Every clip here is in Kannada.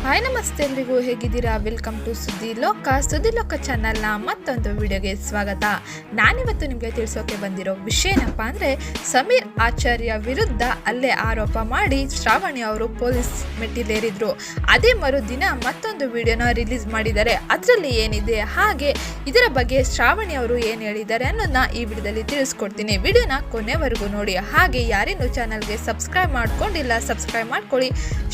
ಹಾಯ್ ನಮಸ್ತೆ ಎಲ್ರಿಗೂ, ಹೇಗಿದ್ದೀರಾ? ವೆಲ್ಕಮ್ ಟು ಸುದ್ದಿ ಲೋಕ ಚಾನಲ್ನ ಮತ್ತೊಂದು ವಿಡಿಯೋಗೆ ಸ್ವಾಗತ. ನಾನಿವತ್ತು ನಿಮಗೆ ತಿಳಿಸೋಕೆ ಬಂದಿರೋ ವಿಷಯ ಏನಪ್ಪ ಅಂದರೆ, ಸಮೀರ್ ಆಚಾರ್ಯ ವಿರುದ್ಧ ಅಲ್ಲೇ ಆರೋಪ ಮಾಡಿ ಶ್ರಾವಣಿ ಅವರು ಪೊಲೀಸ್ ಮೆಟ್ಟಿಲೇರಿದ್ರು. ಅದೇ ಮರುದಿನ ಮತ್ತೊಂದು ವಿಡಿಯೋನ ರಿಲೀಸ್ ಮಾಡಿದ್ದಾರೆ. ಅದರಲ್ಲಿ ಏನಿದೆ, ಹಾಗೆ ಇದರ ಬಗ್ಗೆ ಶ್ರಾವಣಿ ಅವರು ಏನು ಹೇಳಿದ್ದಾರೆ ಅನ್ನೋದನ್ನ ಈ ವಿಡಿಯೋದಲ್ಲಿ ತಿಳಿಸ್ಕೊಡ್ತೀನಿ. ವಿಡಿಯೋನ ಕೊನೆವರೆಗೂ ನೋಡಿ. ಹಾಗೆ ಯಾರೇನು ಚಾನಲ್ಗೆ ಸಬ್ಸ್ಕ್ರೈಬ್ ಮಾಡ್ಕೊಂಡಿಲ್ಲ, ಸಬ್ಸ್ಕ್ರೈಬ್ ಮಾಡ್ಕೊಳ್ಳಿ.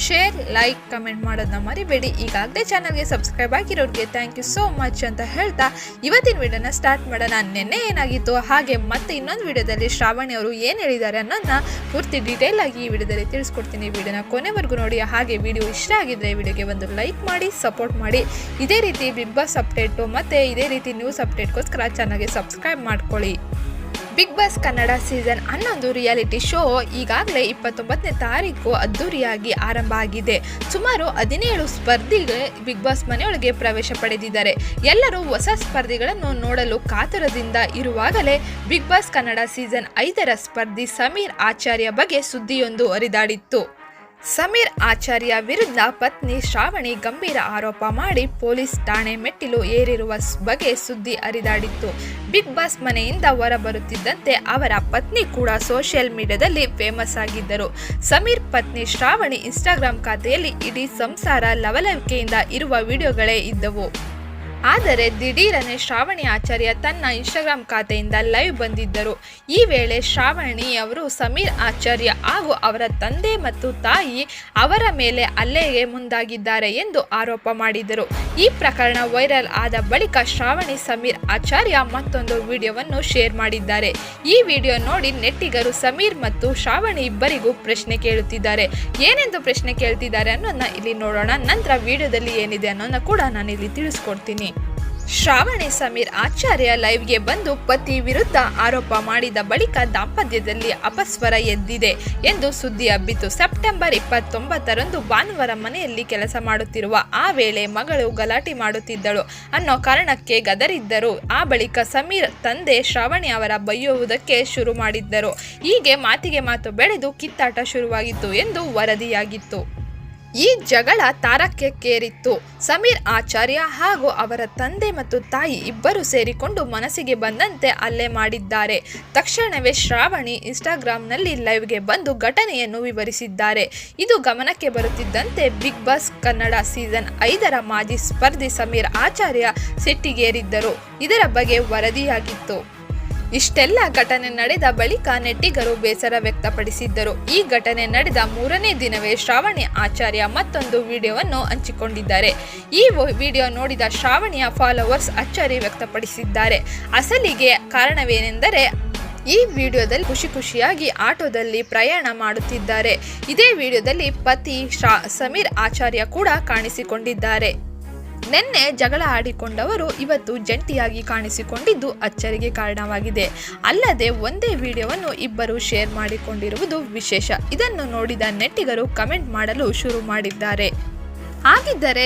ಶೇರ್, ಲೈಕ್, ಕಮೆಂಟ್ ಮಾಡೋದನ್ನ ಮರಿಬೇಡಿ. ಈಗಾಗಲೇ ಚಾನಲ್ಗೆ ಸಬ್ಸ್ಕ್ರೈಬ್ ಆಗಿರೋರಿಗೆ ಥ್ಯಾಂಕ್ ಯು ಸೋ ಮಚ್ ಅಂತ ಹೇಳ್ತಾ ಇವತ್ತಿನ ವಿಡಿಯೋನ ಸ್ಟಾರ್ಟ್ ಮಾಡೋಣ. ನಿನ್ನೆ ಏನಾಗಿತ್ತು, ಹಾಗೆ ಮತ್ತೆ ಇನ್ನೊಂದು ವಿಡಿಯೋದಲ್ಲಿ ಶ್ರಾವಣಿ ಅವರು ಏನು ಹೇಳಿದ್ದಾರೆ ಅನ್ನೋದನ್ನ ಪೂರ್ತಿ ಡೀಟೇಲ್ ಆಗಿ ಈ ವಿಡಿಯೋದಲ್ಲಿ ತಿಳಿಸ್ಕೊಡ್ತೀನಿ. ವಿಡಿಯೋನ ಕೊನೆವರೆಗೂ ನೋಡಿ. ಹಾಗೆ ವಿಡಿಯೋ ಇಷ್ಟ ಆಗಿದ್ರೆ ವಿಡಿಯೋಗೆ ಒಂದು ಲೈಕ್ ಮಾಡಿ, ಸಪೋರ್ಟ್ ಮಾಡಿ. ಇದೇ ರೀತಿ ಬಿಗ್ ಬಾಸ್ ಅಪ್ಡೇಟು ಮತ್ತು ಇದೇ ರೀತಿ ನ್ಯೂಸ್ ಅಪ್ಡೇಟ್ಗೋಸ್ಕರ ಚಾನಲ್ಗೆ ಸಬ್ಸ್ಕ್ರೈಬ್ ಮಾಡ್ಕೊಳ್ಳಿ. Bigg Boss Kannada season 11 reality show ಈಗಾಗಲೇ 29ನೇ ತಾರೀಕು ಅದ್ದೂರಿಯಾಗಿ ಆರಂಭ ಆಗಿದೆ. ಸುಮಾರು 17 ಸ್ಪರ್ಧಿಗಳು ಬಿಗ್ ಬಾಸ್ ಮನೆಯೊಳಗೆ ಪ್ರವೇಶ ಪಡೆದಿದ್ದಾರೆ. ಎಲ್ಲರೂ ಹೊಸ ಸ್ಪರ್ಧಿಗಳನ್ನು ನೋಡಲು ಕಾತುರದಿಂದ ಇರುವಾಗಲೇ ಬಿಗ್ ಬಾಸ್ ಕನ್ನಡ ಸೀಸನ್ 5ರ ಸ್ಪರ್ಧಿ ಸಮೀರ್ ಆಚಾರ್ಯ ಬಗ್ಗೆ ಸುದ್ದಿಯೊಂದು ಹರಿದಾಡಿತ್ತು. ಸಮೀರ್ ಆಚಾರ್ಯ ವಿರುದ್ಧ ಪತ್ನಿ ಶ್ರಾವಣಿ ಗಂಭೀರ ಆರೋಪ ಮಾಡಿ ಪೊಲೀಸ್ ಠಾಣೆ ಮೆಟ್ಟಿಲು ಏರಿರುವ ಬಗ್ಗೆ ಸುದ್ದಿ ಹರಿದಾಡಿತ್ತು. ಬಿಗ್ ಬಾಸ್ ಮನೆಯಿಂದ ಹೊರಬರುತ್ತಿದ್ದಂತೆ ಅವರ ಪತ್ನಿ ಕೂಡ ಸೋಷಿಯಲ್ ಮೀಡಿಯಾದಲ್ಲಿ ಫೇಮಸ್ ಆಗಿದ್ದರು. ಸಮೀರ್ ಪತ್ನಿ ಶ್ರಾವಣಿ ಇನ್ಸ್ಟಾಗ್ರಾಮ್ ಖಾತೆಯಲ್ಲಿ ಇಡೀ ಸಂಸಾರ ಲವಲವಿಕೆಯಿಂದ ಇರುವ ವಿಡಿಯೋಗಳೇ ಇದ್ದವು. ಆದರೆ ದಿಢೀರನೆ ಶ್ರಾವಣಿ ಆಚಾರ್ಯ ತನ್ನ ಇನ್ಸ್ಟಾಗ್ರಾಮ್ ಖಾತೆಯಿಂದ ಲೈವ್ ಬಂದಿದ್ದರು. ಈ ವೇಳೆ ಶ್ರಾವಣಿ ಅವರು ಸಮೀರ್ ಆಚಾರ್ಯ ಹಾಗೂ ಅವರ ತಂದೆ ಮತ್ತು ತಾಯಿ ಅವರ ಮೇಲೆ ಹಲ್ಲೆಗೆ ಮುಂದಾಗಿದ್ದಾರೆ ಎಂದು ಆರೋಪ ಮಾಡಿದರು. ಈ ಪ್ರಕರಣ ವೈರಲ್ ಆದ ಬಳಿಕ ಶ್ರಾವಣಿ ಸಮೀರ್ ಆಚಾರ್ಯ ಮತ್ತೊಂದು ವಿಡಿಯೋವನ್ನು ಶೇರ್ ಮಾಡಿದ್ದಾರೆ. ಈ ವಿಡಿಯೋ ನೋಡಿ ನೆಟ್ಟಿಗರು ಸಮೀರ್ ಮತ್ತು ಶ್ರಾವಣಿ ಇಬ್ಬರಿಗೂ ಪ್ರಶ್ನೆ ಕೇಳುತ್ತಿದ್ದಾರೆ. ಏನೆಂದು ಪ್ರಶ್ನೆ ಕೇಳ್ತಿದ್ದಾರೆ ಅನ್ನೋದನ್ನ ಇಲ್ಲಿ ನೋಡೋಣ. ನಂತರ ವಿಡಿಯೋದಲ್ಲಿ ಏನಿದೆ ಅನ್ನೋದನ್ನ ಕೂಡ ನಾನು ಇಲ್ಲಿ ತಿಳಿಸ್ಕೊಡ್ತೀನಿ. ಶ್ರಾವಣಿ ಸಮೀರ್ ಆಚಾರ್ಯ ಲೈವ್ಗೆ ಬಂದು ಪತಿ ವಿರುದ್ಧ ಆರೋಪ ಮಾಡಿದ ಬಳಿಕ ದಾಂಪತ್ಯದಲ್ಲಿ ಅಪಸ್ವರ ಎದ್ದಿದೆ ಎಂದು ಸುದ್ದಿ ಹಬ್ಬಿತು. ಸೆಪ್ಟೆಂಬರ್ 29ರಂದು ಭಾನುವಾರ ಮನೆಯಲ್ಲಿ ಕೆಲಸ ಮಾಡುತ್ತಿರುವ ಆ ವೇಳೆ ಮಗಳು ಗಲಾಟೆ ಮಾಡುತ್ತಿದ್ದಳು ಅನ್ನೋ ಕಾರಣಕ್ಕೆ ಗದರಿದ್ದರು. ಆ ಬಳಿಕ ಸಮೀರ್ ತಂದೆ ಶ್ರಾವಣಿ ಅವರ ಬೈಯುವುದಕ್ಕೆ ಶುರು ಮಾಡಿದ್ದರು. ಹೀಗೆ ಮಾತಿಗೆ ಮಾತು ಬೆಳೆದು ಕಿತ್ತಾಟ ಶುರುವಾಗಿತ್ತು ಎಂದು ವರದಿಯಾಗಿತ್ತು. ಈ ಜಗಳ ತಾರಕಕ್ಕೇರಿತ್ತು. ಸಮೀರ್ ಆಚಾರ್ಯ ಹಾಗೂ ಅವರ ತಂದೆ ಮತ್ತು ತಾಯಿ ಇಬ್ಬರು ಸೇರಿಕೊಂಡು ಮನಸ್ಸಿಗೆ ಬಂದಂತೆ ಹಲ್ಲೆ ಮಾಡಿದ್ದಾರೆ. ತಕ್ಷಣವೇ ಶ್ರಾವಣಿ ಇನ್ಸ್ಟಾಗ್ರಾಂನಲ್ಲಿ ಲೈವ್ಗೆ ಬಂದು ಘಟನೆಯನ್ನು ವಿವರಿಸಿದ್ದಾರೆ. ಇದು ಗಮನಕ್ಕೆ ಬರುತ್ತಿದ್ದಂತೆ ಬಿಗ್ ಬಾಸ್ ಕನ್ನಡ ಸೀಸನ್ 5ರ ಮಾಜಿ ಸ್ಪರ್ಧಿ ಸಮೀರ್ ಆಚಾರ್ಯ ಸಿಟ್ಟಿಗೇರಿದ್ದರು. ಇದರ ಬಗ್ಗೆ ವರದಿಯಾಗಿತ್ತು. ಇಷ್ಟೆಲ್ಲ ಘಟನೆ ನಡೆದ ಬಳಿಕ ನೆಟ್ಟಿಗರು ಬೇಸರ ವ್ಯಕ್ತಪಡಿಸಿದ್ದರು. ಈ ಘಟನೆ ನಡೆದ 3ನೇ ದಿನವೇ ಶ್ರಾವಣಿ ಆಚಾರ್ಯ ಮತ್ತೊಂದು ವಿಡಿಯೋವನ್ನು ಹಂಚಿಕೊಂಡಿದ್ದಾರೆ. ಈ ವಿಡಿಯೋ ನೋಡಿದ ಶ್ರಾವಣಿಯ ಫಾಲೋವರ್ಸ್ ಅಚ್ಚರಿ ವ್ಯಕ್ತಪಡಿಸಿದ್ದಾರೆ. ಅಸಲಿಗೆ ಕಾರಣವೇನೆಂದರೆ, ಈ ವಿಡಿಯೋದಲ್ಲಿ ಖುಷಿಯಾಗಿ ಆಟೋದಲ್ಲಿ ಪ್ರಯಾಣ ಮಾಡುತ್ತಿದ್ದಾರೆ. ಇದೇ ವಿಡಿಯೋದಲ್ಲಿ ಪತಿ ಸಮೀರ್ ಆಚಾರ್ಯ ಕೂಡ ಕಾಣಿಸಿಕೊಂಡಿದ್ದಾರೆ. ನಿನ್ನೆ ಜಗಳ ಆಡಿಕೊಂಡವರು ಇವತ್ತು ಜಂಟಿಯಾಗಿ ಕಾಣಿಸಿಕೊಂಡಿದ್ದು ಅಚ್ಚರಿಗೆ ಕಾರಣವಾಗಿದೆ. ಅಲ್ಲದೆ ಒಂದೇ ವಿಡಿಯೋವನ್ನು ಇಬ್ಬರು ಶೇರ್ ಮಾಡಿಕೊಂಡಿರುವುದು ವಿಶೇಷ. ಇದನ್ನು ನೋಡಿದ ನೆಟ್ಟಿಗರು ಕಮೆಂಟ್ ಮಾಡಲು ಶುರು ಮಾಡಿದ್ದಾರೆ. ಹಾಗಿದ್ದರೆ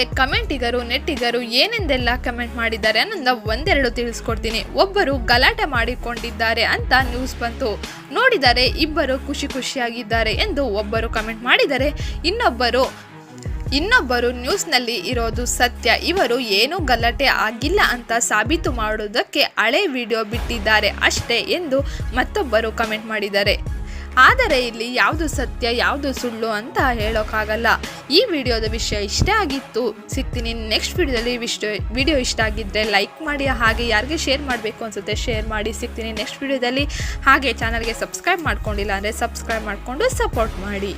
ನೆಟ್ಟಿಗರು ಏನೆಂದೆಲ್ಲ ಕಮೆಂಟ್ ಮಾಡಿದ್ದಾರೆ ಅನ್ನೋದನ್ನ ಒಂದೆರಡು ತಿಳಿಸ್ಕೊಡ್ತೀನಿ. ಒಬ್ಬರು ಗಲಾಟೆ ಮಾಡಿಕೊಂಡಿದ್ದಾರೆ ಅಂತ ನ್ಯೂಸ್ ಬಂತು, ನೋಡಿದರೆ ಇಬ್ಬರು ಖುಷಿಯಾಗಿದ್ದಾರೆ ಎಂದು ಒಬ್ಬರು ಕಮೆಂಟ್ ಮಾಡಿದರೆ, ಇನ್ನೊಬ್ಬರು ನ್ಯೂಸ್ನಲ್ಲಿ ಇರೋದು ಸತ್ಯ, ಇವರು ಏನೂ ಗಲಾಟೆ ಆಗಿಲ್ಲ ಅಂತ ಸಾಬೀತು ಮಾಡುವುದಕ್ಕೆ ಹಳೆ ವಿಡಿಯೋ ಬಿಟ್ಟಿದ್ದಾರೆ ಅಷ್ಟೇ ಎಂದು ಮತ್ತೊಬ್ಬರು ಕಮೆಂಟ್ ಮಾಡಿದ್ದಾರೆ. ಆದರೆ ಇಲ್ಲಿ ಯಾವುದು ಸತ್ಯ ಯಾವುದು ಸುಳ್ಳು ಅಂತ ಹೇಳೋಕ್ಕಾಗಲ್ಲ. ಈ ವಿಡಿಯೋದ ವಿಷಯ ಇಷ್ಟ ಆಗಿತ್ತು. ಸಿಗ್ತೀನಿ ನೆಕ್ಸ್ಟ್ ವಿಡಿಯೋದಲ್ಲಿ. ವಿಡಿಯೋ ಇಷ್ಟ ಆಗಿದ್ದರೆ ಲೈಕ್ ಮಾಡಿ, ಹಾಗೆ ಯಾರಿಗೆ ಶೇರ್ ಮಾಡಬೇಕು ಅನಿಸುತ್ತೆ ಶೇರ್ ಮಾಡಿ. ಸಿಗ್ತೀನಿ ನೆಕ್ಸ್ಟ್ ವಿಡಿಯೋದಲ್ಲಿ. ಹಾಗೆ ಚಾನಲ್ಗೆ ಸಬ್ಸ್ಕ್ರೈಬ್ ಮಾಡ್ಕೊಂಡಿಲ್ಲ ಅಂದರೆ ಸಬ್ಸ್ಕ್ರೈಬ್ ಮಾಡಿಕೊಂಡು ಸಪೋರ್ಟ್ ಮಾಡಿ.